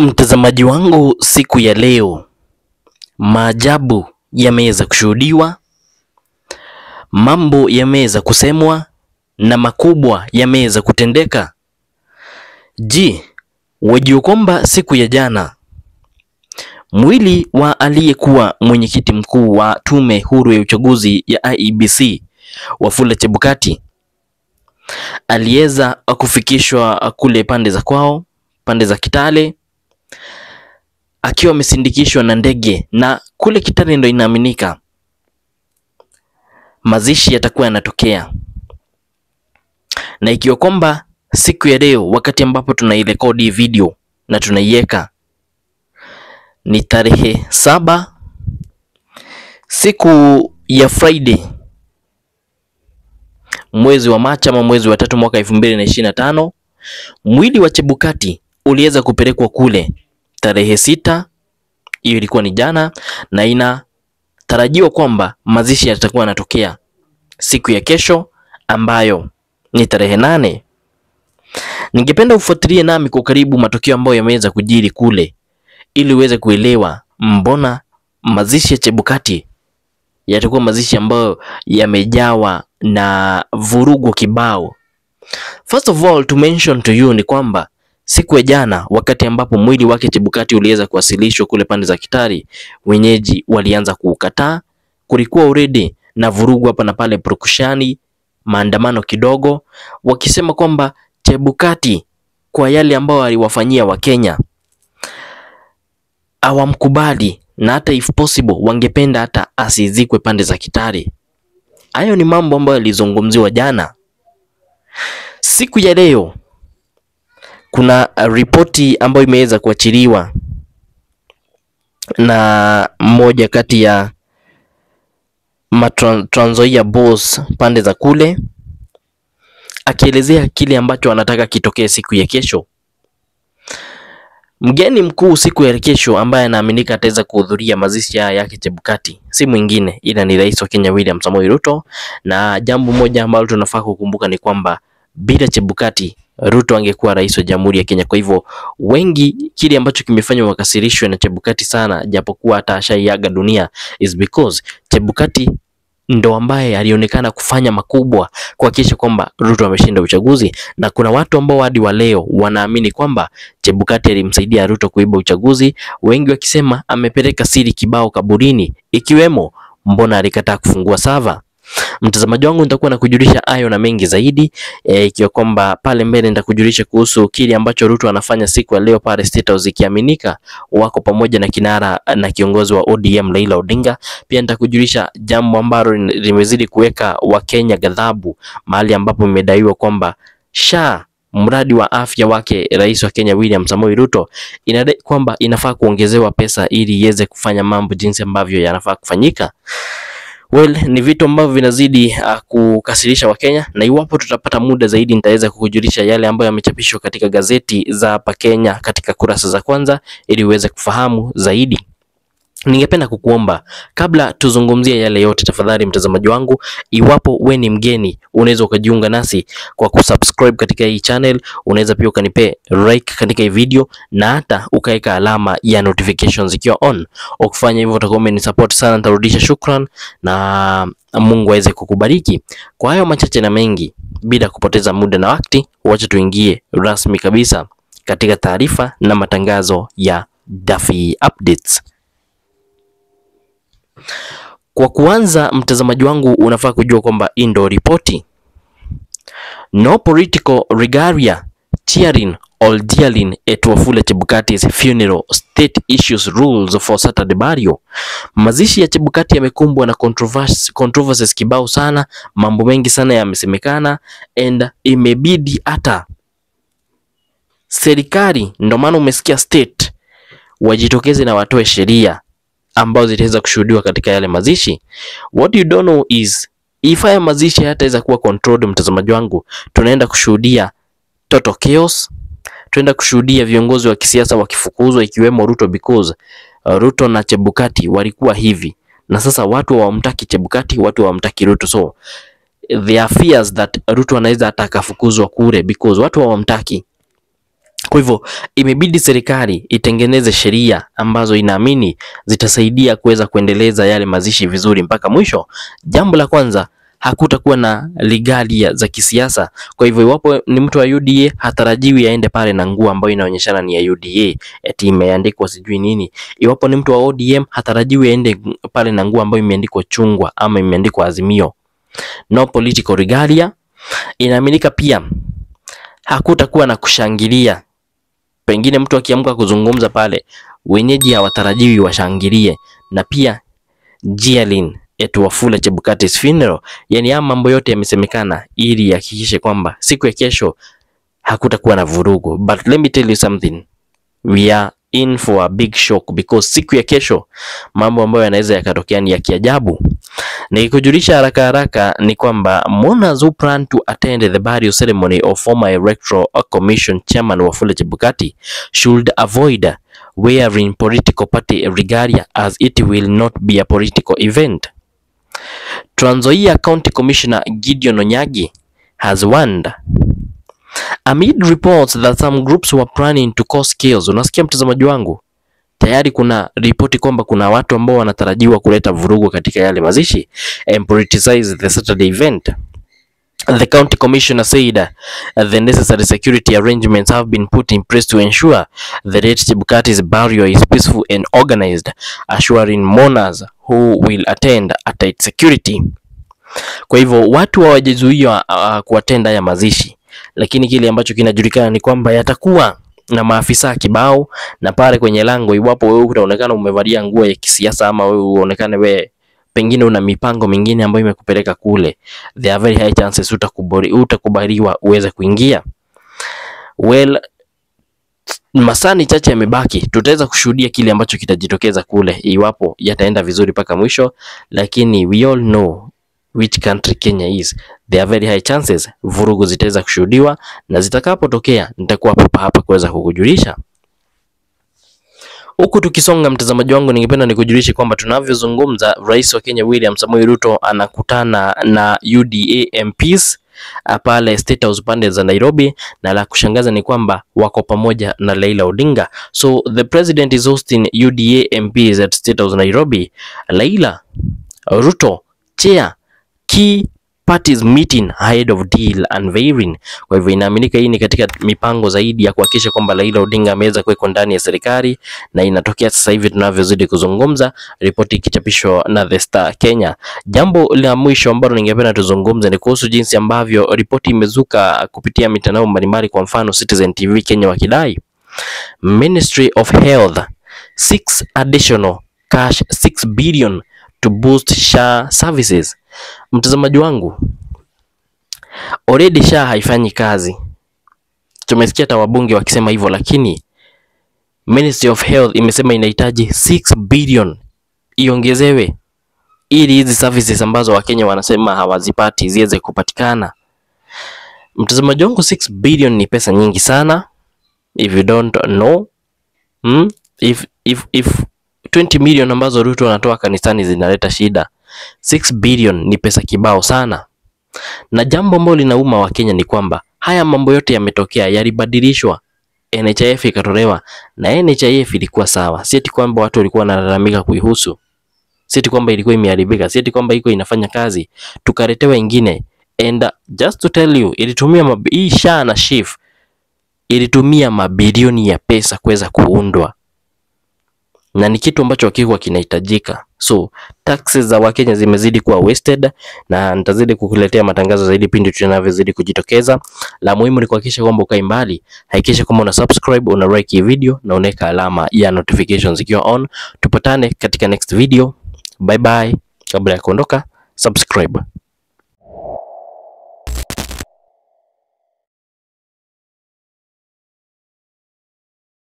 Mtazamaji wangu, siku ya leo maajabu yameweza kushuhudiwa, mambo yameweza kusemwa na makubwa yameweza kutendeka. Je, wajua kwamba siku ya jana mwili wa aliyekuwa mwenyekiti mkuu wa tume huru ya uchaguzi ya IEBC Wafula Chebukati aliweza kufikishwa kule pande za kwao, pande za Kitale, akiwa amesindikishwa na ndege, na kule Kitale ndo inaaminika mazishi yatakuwa yanatokea. Na ikiwa kwamba siku ya leo, wakati ambapo tunairekodi video na tunaiweka, ni tarehe 7 siku ya Friday, mwezi wa Machi ama mwezi wa 3 mwaka 2025, mwili wa Chebukati uliweza kupelekwa kule tarehe 6. Hiyo ilikuwa ni jana, na inatarajiwa kwamba mazishi yatakuwa yanatokea siku ya kesho ambayo ni tarehe 8. Ningependa ufuatilie nami kwa karibu matokeo ambayo yameweza kujiri kule, ili uweze kuelewa mbona mazishi ya Chebukati yatakuwa mazishi ambayo yamejawa na vurugu kibao. First of all, to mention to you ni kwamba siku ya jana, wakati ambapo mwili wake Chebukati uliweza kuwasilishwa kule pande za Kitale, wenyeji walianza kuukataa. Kulikuwa already na vurugu hapa na pale, prokushani, maandamano kidogo, wakisema kwamba Chebukati kwa yale ambao aliwafanyia Wakenya hawamkubali, na hata if possible wangependa hata asizikwe pande za Kitale. Hayo ni mambo ambayo yalizungumziwa jana. Siku ya leo kuna ripoti ambayo imeweza kuachiliwa na mmoja kati ya Trans Nzoia boss pande za kule, akielezea kile ambacho anataka kitokee siku ya kesho. Mgeni mkuu siku ya kesho ambaye anaaminika ataweza kuhudhuria mazishi yake Chebukati si mwingine ila ni Rais wa Kenya William Samoei Ruto. Na jambo moja ambalo tunafaa kukumbuka ni kwamba bila Chebukati Ruto angekuwa rais wa Jamhuri ya Kenya. Kwa hivyo wengi, kile ambacho kimefanya wakasirishwe na Chebukati sana, japokuwa hata ashaiaga dunia, is because Chebukati ndo ambaye alionekana kufanya makubwa kuhakikisha kwamba Ruto ameshinda uchaguzi. Na kuna watu ambao hadi wa leo wanaamini kwamba Chebukati alimsaidia Ruto kuiba uchaguzi, wengi wakisema amepeleka siri kibao kaburini, ikiwemo mbona alikataa kufungua sava. Mtazamaji wangu, nitakuwa nakujulisha hayo na mengi zaidi, ikiwa kwamba pale mbele nitakujulisha kuhusu kile ambacho Ruto anafanya siku ya leo pale State House, ikiaminika wako pamoja na kinara na kiongozi wa ODM Raila Odinga. Pia nitakujulisha jambo ambalo limezidi kuweka Wakenya ghadhabu, mahali ambapo imedaiwa kwamba mradi wa afya wake Rais wa Kenya William Samoei Ruto inadai kwamba inafaa kuongezewa pesa ili iweze kufanya mambo jinsi ambavyo yanafaa kufanyika. Well, ni vitu ambavyo vinazidi kukasirisha Wakenya, na iwapo tutapata muda zaidi nitaweza kukujulisha yale ambayo yamechapishwa katika gazeti za hapa Kenya katika kurasa za kwanza, ili uweze kufahamu zaidi. Ningependa kukuomba kabla tuzungumzie yale yote, tafadhali mtazamaji wangu, iwapo we ni mgeni, unaweza ukajiunga nasi kwa kusubscribe katika hii channel. Unaweza pia ukanipe like katika hii video, na hata ukaweka alama ya notifications ikiwa on. Ukifanya hivyo utakuwa umenisupport sana, nitarudisha shukran na Mungu aweze kukubariki. Kwa hayo machache na mengi, bila kupoteza muda na wakati, wacha tuingie rasmi kabisa katika taarifa na matangazo ya Daffy Updates. Kwa kuanza, mtazamaji wangu, unafaa kujua kwamba ndo ripoti. No political regalia cheering or dealing at Wafula Chebukati's funeral, state issues rules for Saturday burial. Mazishi ya Chebukati yamekumbwa na controversies kibao sana, mambo mengi sana yamesemekana, and imebidi hata serikali, ndio maana umesikia state wajitokeze na watoe sheria ambao zitaweza kushuhudiwa katika yale mazishi. What you don't know is if haya mazishi hataweza kuwa controlled, mtazamaji wangu, tunaenda kushuhudia total chaos. Tunaenda kushuhudia viongozi wa kisiasa wakifukuzwa, ikiwemo Ruto, because Ruto na Chebukati walikuwa hivi, na sasa watu hawamtaki Chebukati, watu hawamtaki Ruto. So there are fears that Ruto anaweza atakafukuzwa kule because watu hawamtaki. Kwa hivyo imebidi serikali itengeneze sheria ambazo inaamini zitasaidia kuweza kuendeleza yale mazishi vizuri mpaka mwisho. Jambo la kwanza, hakutakuwa na ligalia za kisiasa. Kwa hivyo iwapo ni mtu wa UDA hatarajiwi aende pale na nguo ambayo inaonyeshana ni ya UDA eti imeandikwa sijui nini. Iwapo ni mtu wa ODM hatarajiwi aende pale na nguo ambayo imeandikwa chungwa ama imeandikwa Azimio. No political regalia. Inaaminika pia hakutakuwa na kushangilia. Pengine mtu akiamka kuzungumza pale, wenyeji hawatarajiwi washangilie. Na pia jeering at Wafula Chebukati's funeral. Yani haya mambo yote yamesemekana ili yahakikishe kwamba siku ya kesho hakutakuwa na vurugu. But let me tell you something, we are in for a big shock because siku ya kesho mambo ambayo yanaweza yakatokea ni ya kiajabu. Nikikujulisha haraka haraka ni kwamba Mourners who plan to attend the burial ceremony of former Electoral Commission Chairman Wafula Chebukati should avoid wearing political party regalia as it will not be a political event. Trans Nzoia County Commissioner Gideon Onyagi has warned amid reports that some groups were planning to cause chaos. Unasikia mtazamaji wangu? Tayari kuna ripoti kwamba kuna watu ambao wanatarajiwa kuleta vurugu katika yale mazishi and politicize the Saturday event. The county commissioner said the necessary security arrangements have been put in place to ensure the late Chebukati's burial is peaceful and organized, assuring mourners who will attend a tight security. Kwa hivyo watu hawajazuiwa kuatenda ya mazishi, lakini kile ambacho kinajulikana ni kwamba yatakuwa na maafisa kibao, na pale kwenye lango iwapo wewe utaonekana umevalia nguo ya kisiasa ama wewe uonekane wewe pengine una mipango mingine ambayo imekupeleka kule, there are very high chances utakubaliwa uweze kuingia. Well, masani chache yamebaki, tutaweza kushuhudia kile ambacho kitajitokeza kule iwapo yataenda vizuri paka mwisho, lakini we all know which country Kenya is. There are very high chances vurugu zitaweza kushuhudiwa, na zitakapotokea nitakuwa hapa kuweza kukujulisha. Huku tukisonga mtazamaji wangu, ningependa nikujulishe kwamba tunavyozungumza Rais wa Kenya William Samoei Ruto anakutana na UDA MPs pale State House pande za Nairobi, na la kushangaza ni kwamba wako pamoja na Raila Odinga. So the president is hosting UDA MPs at State House Nairobi. Raila, Ruto, chair key parties meeting ahead of deal unveiling. Kwa hivyo inaaminika hii ni katika mipango zaidi ya kuhakikisha kwamba Raila Odinga ameweza kuwekwa ndani ya serikali, na inatokea sasa hivi tunavyozidi kuzungumza, ripoti ikichapishwa na The Star Kenya. Jambo la mwisho ambalo ningependa tuzungumze ni kuhusu jinsi ambavyo ripoti imezuka kupitia mitandao mbalimbali, kwa mfano Citizen TV Kenya wakidai Ministry of Health 6 additional cash 6 billion to boost SHA services. Mtazamaji wangu, already SHA haifanyi kazi. Tumesikia hata wabunge wakisema hivyo, lakini Ministry of Health imesema inahitaji 6 billion iongezewe ili hizi services ambazo Wakenya wanasema hawazipati ziweze kupatikana. Mtazamaji wangu, 6 billion ni pesa nyingi sana. If you don't know, if 20 million ambazo Ruto anatoa kanisani zinaleta shida, 6 billion ni pesa kibao sana. Na jambo ambalo linauma wa Kenya ni kwamba haya mambo yote yametokea, yalibadilishwa, NHIF ikatolewa, na NHIF ilikuwa sawa. Si eti kwamba watu walikuwa wanalalamika kuihusu, si eti kwamba ilikuwa imeharibika, si eti kwamba iko inafanya kazi, tukaletewa ingine. And just to tell you, ilitumia hii SHA na SHIF ilitumia mabilioni ya pesa kuweza kuundwa, na ni kitu ambacho hakikuwa kinahitajika. So taxes za Wakenya zimezidi kuwa wasted, na nitazidi kukuletea matangazo zaidi pindi tunavyozidi kujitokeza. La muhimu ni kuhakikisha kwamba ukae mbali, hakikisha kwamba una subscribe, una like hii video na unaweka alama ya notifications ikiwa on. Tupatane katika next video. Bye bye. Kabla ya kuondoka, subscribe.